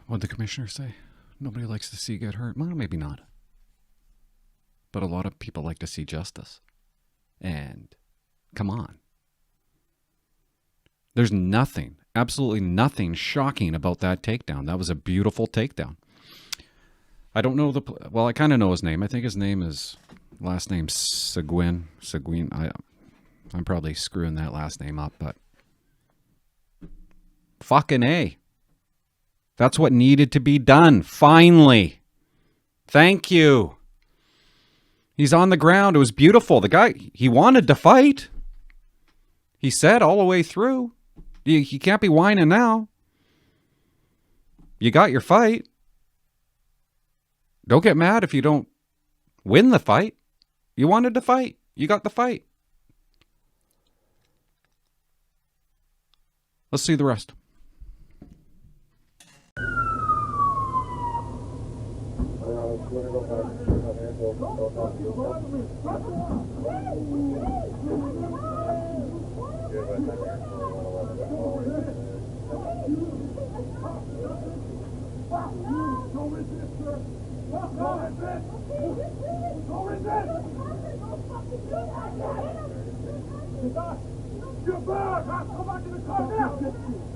What'd the commissioner say? Nobody likes to see you get hurt. Well, maybe not. But a lot of people like to see justice. And come on. There's nothing, absolutely nothing shocking about that takedown. That was a beautiful takedown. I don't know well, I kind of know his name. I think his name is, last name Seguin. I'm probably screwing that last name up, but fucking A. That's what needed to be done. Finally. Thank you. He's on the ground. It was beautiful. The guy, he wanted to fight. He said all the way through. You can't be whining now. You got your fight. Don't get mad if you don't win the fight. You wanted to fight. You got the fight. Let's see the rest. You're back! Go back to the car now!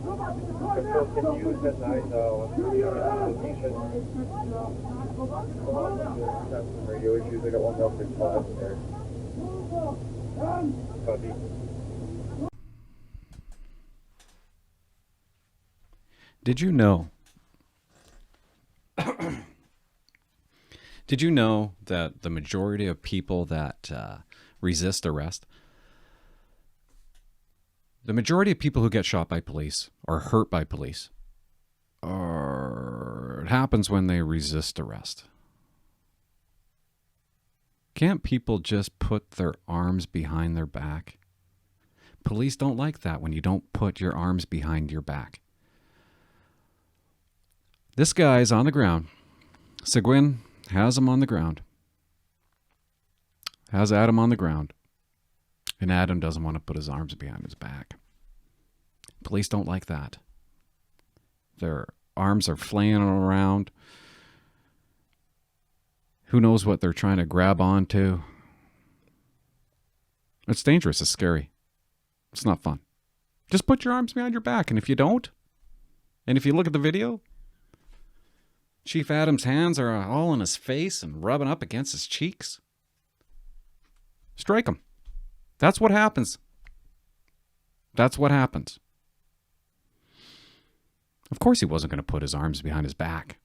Go back to the car now! Can use at night location. Have some radio issues. I got one up in class there. Copy. Did you know? Did you know that the majority of people that resist arrest, the majority of people who get shot by police or hurt by police, it happens when they resist arrest? Can't people just put their arms behind their back? Police don't like that when you don't put your arms behind your back. This guy's on the ground. Seguin has him on the ground. Has Adam on the ground. And Adam doesn't want to put his arms behind his back. Police don't like that. Their arms are flailing around. Who knows what they're trying to grab onto? It's dangerous. It's scary. It's not fun. Just put your arms behind your back. And if you don't, and if you look at the video, Chief Adam's hands are all in his face and rubbing up against his cheeks. Strike him. That's what happens. That's what happens. Of course he wasn't going to put his arms behind his back.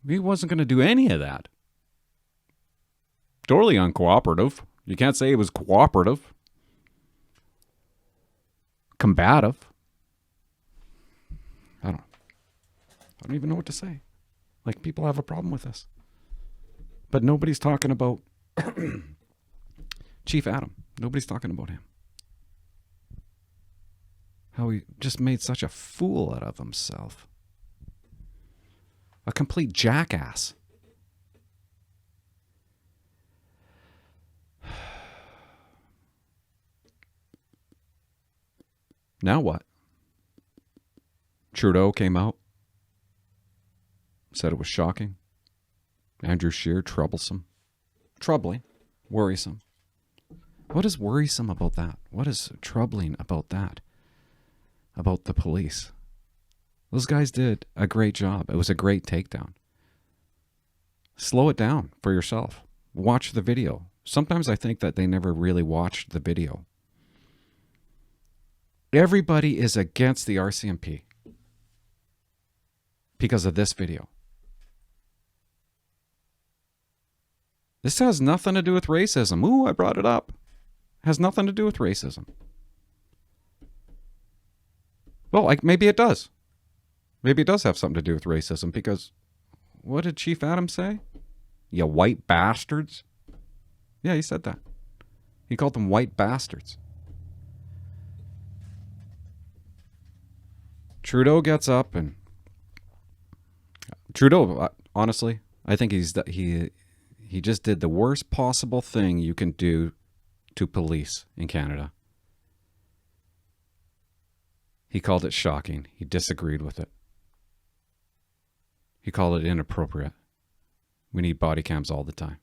He wasn't going to do any of that. Totally uncooperative. You can't say he was cooperative. Combative. I don't even know what to say. Like, people have a problem with this. But nobody's talking about Chief Adam. Nobody's talking about him. How he just made such a fool out of himself. A complete jackass. Now what? Trudeau came out. Said it was shocking. Andrew Scheer, troublesome. Troubling. Worrisome. What is worrisome about that? What is troubling about that? About the police? Those guys did a great job. It was a great takedown. Slow it down for yourself. Watch the video. Sometimes I think that they never really watched the video. Everybody is against the RCMP because of this video. This has nothing to do with racism. Ooh, I brought it up. Has nothing to do with racism. Well, maybe it does. Maybe it does have something to do with racism, because what did Chief Adam say? You white bastards? Yeah, he said that. He called them white bastards. Trudeau gets up and... Trudeau, honestly, I think he He just did the worst possible thing you can do to police in Canada. He called it shocking. He disagreed with it. He called it inappropriate. We need body cams all the time.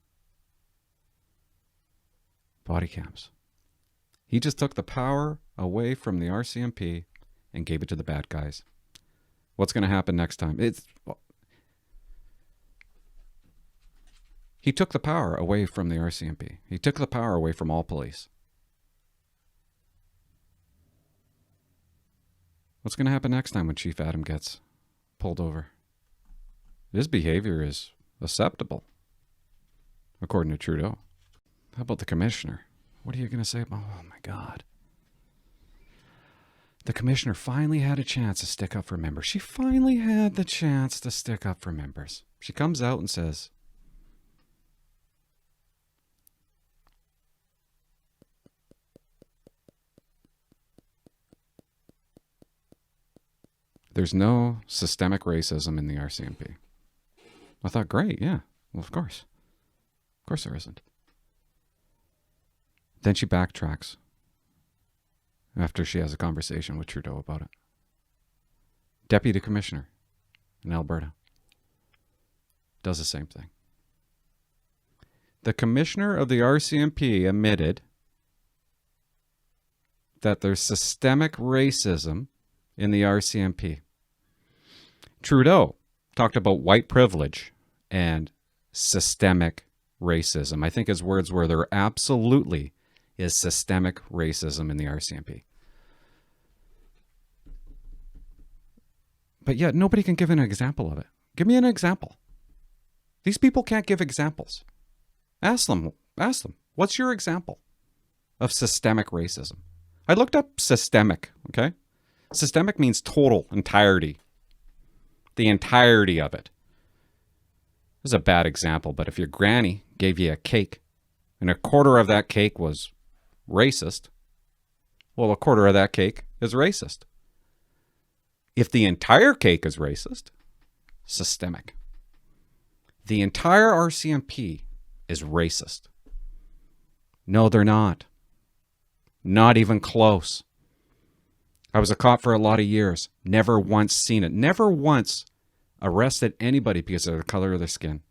Body cams. He just took the power away from the RCMP and gave it to the bad guys. What's going to happen next time? He took the power away from the RCMP. He took the power away from all police. What's going to happen next time when Chief Adam gets pulled over? His behavior is acceptable, according to Trudeau. How about the commissioner? What are you going to say about... Oh, my God. The commissioner finally had a chance to stick up for members. She finally had the chance to stick up for members. She comes out and says... There's no systemic racism in the RCMP. I thought, great, yeah. Well, of course. Of course there isn't. Then she backtracks after she has a conversation with Trudeau about it. Deputy Commissioner in Alberta does the same thing. The Commissioner of the RCMP admitted that there's systemic racism in the RCMP. Trudeau talked about white privilege and systemic racism. I think his words were, there absolutely is systemic racism in the RCMP. But yet nobody can give an example of it. Give me an example. These people can't give examples. Ask them, what's your example of systemic racism? I looked up systemic, okay? Systemic means total, entirety. The entirety of it. This is a bad example, but if your granny gave you a cake and a quarter of that cake was racist, well, a quarter of that cake is racist. If the entire cake is racist, systemic. The entire RCMP is racist. No, they're not. Not even close. I was a cop for a lot of years. Never once seen it. Never once arrested anybody because of the color of their skin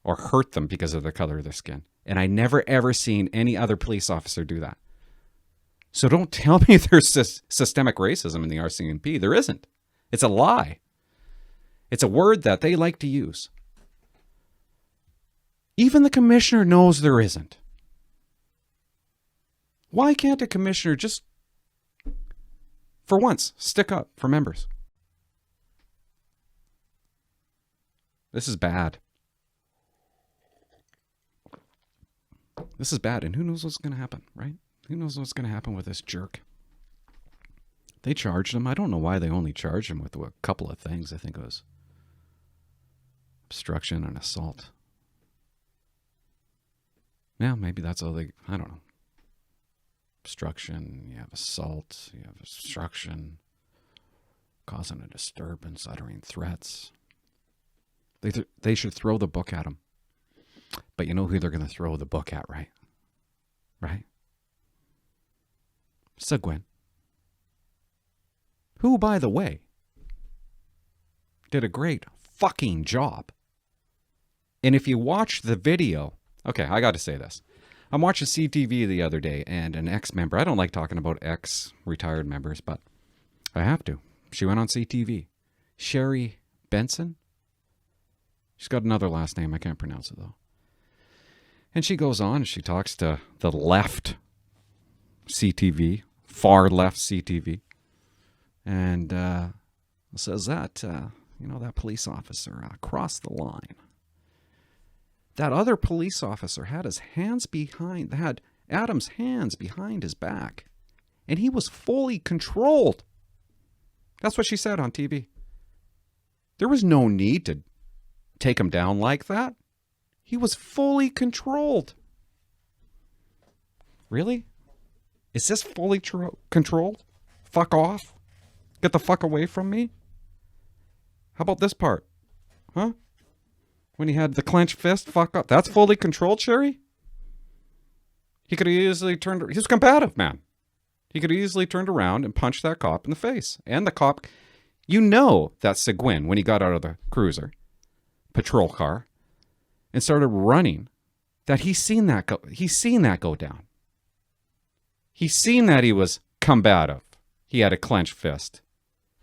or hurt them because of the color of their skin. And I never ever seen any other police officer do that. So don't tell me there's systemic racism in the RCMP. There isn't. It's a lie. It's a word that they like to use. Even the commissioner knows there isn't. Why can't a commissioner just, for once, stick up for members? This is bad. This is bad, and who knows what's going to happen, right? Who knows what's going to happen with this jerk? They charged him. I don't know why they only charged him with a couple of things. I think it was obstruction and assault. Yeah, maybe that's all they... I don't know. Obstruction, you have assault, you have obstruction, causing a disturbance, uttering threats. They should throw the book at him. But you know who they're going to throw the book at, right? Right? Seguin. Who, by the way, did a great fucking job. And if you watch the video... Okay, I got to say this. I'm watching CTV the other day, and an ex-member... I don't like talking about ex-retired members, but I have to. She went on CTV. Sherry Benson? She's got another last name. I can't pronounce it, though. And she goes on and she talks to the left CTV, far left CTV, and says that, that police officer crossed the line. That other police officer had Adam's hands behind his back, and he was fully controlled. That's what she said on TV. There was no need to take him down like that. He was fully controlled. Really? Is this fully controlled? Fuck off. Get the fuck away from me. How about this part? Huh? when he had the clenched fist. Fuck up. That's fully controlled, Sherry? He could have easily turned... He's combative, man. He could have easily turned around and punched that cop in the face. And the cop... You know that Seguin, when he got out of the cruiser, patrol car, and started running, that he's seen that go down. He's seen that he was combative. He had a clenched fist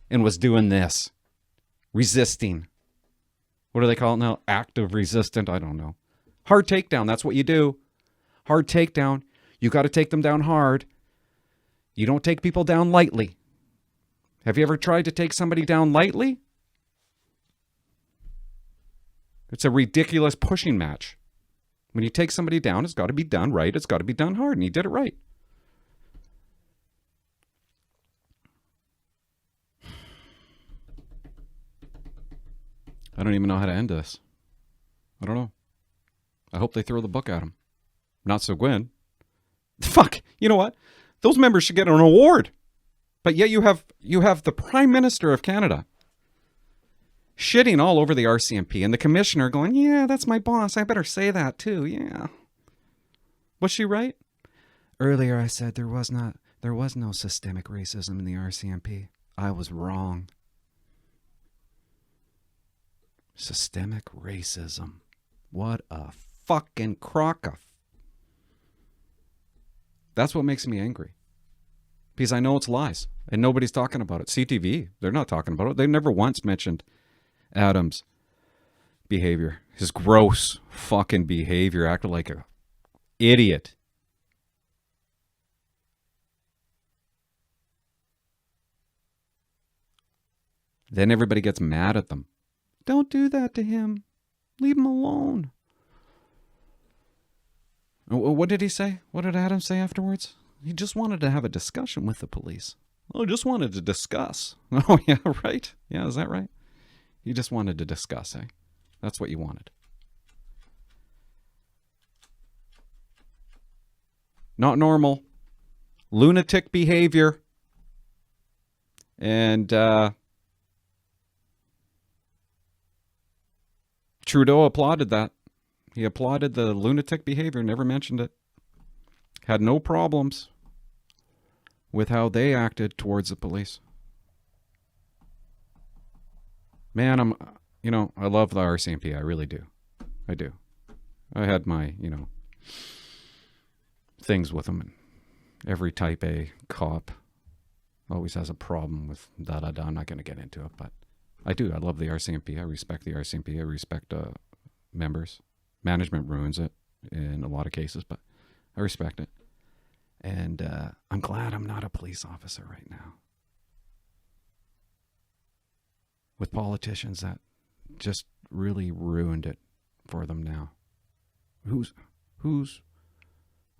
and was doing this. Resisting. What do they call it now? Active resistant? I don't know. Hard takedown. That's what you do. Hard takedown. You got to take them down hard. You don't take people down lightly. Have you ever tried to take somebody down lightly? It's a ridiculous pushing match. When you take somebody down, it's got to be done right. It's got to be done hard. And he did it right. I don't even know how to end this. I don't know. I hope they throw the book at him. Not so Gwen. Fuck. You know what? Those members should get an award. But yet you have the Prime Minister of Canada shitting all over the RCMP and the commissioner going, yeah, that's my boss. I better say that too. Yeah. Was she right? Earlier I said there was no systemic racism in the RCMP. I was wrong. Systemic racism. What a fucking crock of... That's what makes me angry. Because I know it's lies. And nobody's talking about it. CTV, they're not talking about it. They never once mentioned Adam's behavior. His gross fucking behavior. Acted like an idiot. Then everybody gets mad at them. Don't do that to him. Leave him alone. What did he say? What did Adam say afterwards? He just wanted to have a discussion with the police. Oh, just wanted to discuss. Oh, yeah, right. Yeah, is that right? You just wanted to discuss, eh? That's what you wanted. Not normal. Lunatic behavior. And Trudeau applauded that. He applauded the lunatic behavior, never mentioned it. Had no problems with how they acted towards the police. Man, I love the RCMP. I really do. I do. I had my, things with them. Every type A cop always has a problem with da-da-da. I'm not going to get into it, but I do. I love the RCMP. I respect the RCMP. I respect members. Management ruins it in a lot of cases, but I respect it. And I'm glad I'm not a police officer right now. With politicians that just really ruined it for them now. Who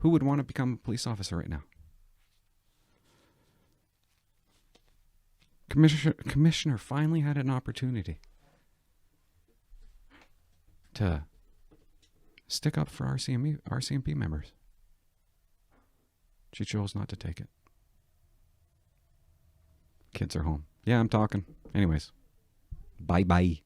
would want to become a police officer right now? Commissioner finally had an opportunity to stick up for RCMP members. She chose not to take it. Kids are home. Yeah, I'm talking. Anyways, bye-bye.